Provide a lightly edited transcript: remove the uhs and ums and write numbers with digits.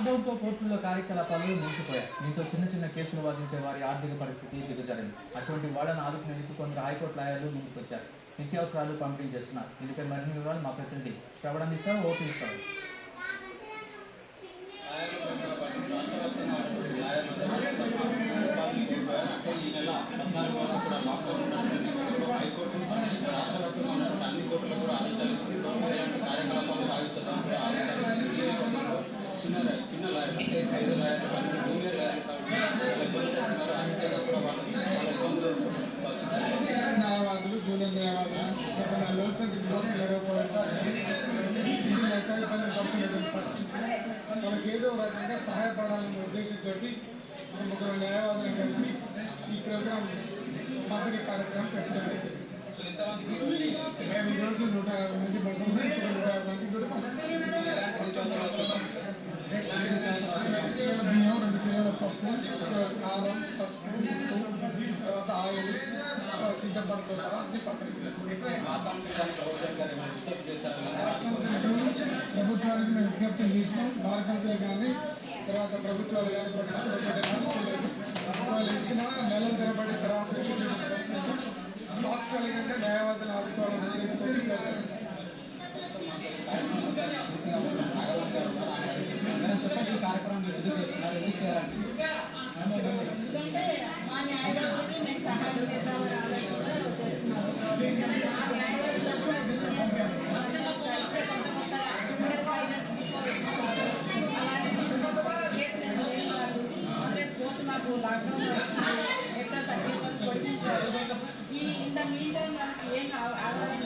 లాక్డౌన్తో కోర్టుల్లో కార్యకలాపాలు నిలిచిపోయాయి. దీంతో చిన్న చిన్న కేసులు వాదించే వారి ఆర్థిక పరిస్థితి దిగజారింది. అటువంటి వాళ్ళని ఆదుకునేందుకు కొందరు హైకోర్టు లాయర్లు ముందుకొచ్చారు. నిత్యావసరాలు పంపిణీ చేస్తున్నారు. దీనిపై మరిన్ని వివరాలు మా ప్రతినిధి శ్రవణ్ అందిస్తారు. ఓటు ఇస్తారు. ఈ నెల 14 వరకు కూడా లాక్డౌన్ హైకోర్టు రాష్ట్ర వ్యాప్తంగా ఉన్నటువంటి అన్ని కోర్టులు కూడా ఆదేశాలు ఇచ్చింది. ఎలాంటి కార్యకలాపాలు సాగిస్తున్నారంటే చిన్న లాయర్లు అంటే 5 లాయర్లు కానీ జూనియర్ లాయర్లు కానీ అందుకే కూడా వాళ్ళ ఇబ్బందులు న్యాయవాదులు జూనియర్ న్యాయవాదులు గత 4 రోజుల సంఖ్య లేక ఇబ్బందులు పడుతున్నటువంటి పరిస్థితి వాళ్ళకి ఏదో రకంగా సహాయపడాలనే ఉద్దేశంతో మనం ముగ్గురు న్యాయవాదులు కలిపి ఈ ప్రోగ్రాం పంపిణీ కార్యక్రమం పెట్టడం అయితే మేము ఈరోజు 150 మంది బస్సులు 150 మంది కూడా బియ్యం 2 కిలోల పప్పు కారం పసుపు ఉప్పు తర్వాత ఆయిల్ చింతపండుతో సహా అన్ని పంపిణీ ప్రభుత్వానికి మేము విజ్ఞప్తి చేసినాం. బార్ కౌన్సిల్ కానీ తర్వాత ప్రభుత్వాలు కానీ పట్టించుకోవడం వాళ్ళు ఇచ్చిన నెలల తరబడి తర్వాత తాత్కాలికంగా న్యాయవాదులు ఆదుకోవాలని ఉద్దేశంతో చెప్పండి కార్యక్రమం ఎందుకు చేస్తున్నారు, ఎందుకు చేయాలండి? ఎందుకంటే మా న్యాయవాదులకి మేము సహాయం చేద్దామని ఆలోచనలో చేస్తున్నాము. మా న్యాయవాదులు కూడా జూనియర్స్ జూనియర్ ఫైనల్స్ బిఫోర్ వచ్చినారు. అలాగే కేసులు లేని వాళ్ళు పోతు మాకు లాక్డౌన్ వచ్చింది. ఎక్కడ 30 పొడిగించారు. ఇంత మీన్ టైం మనకి ఏం ఆధారం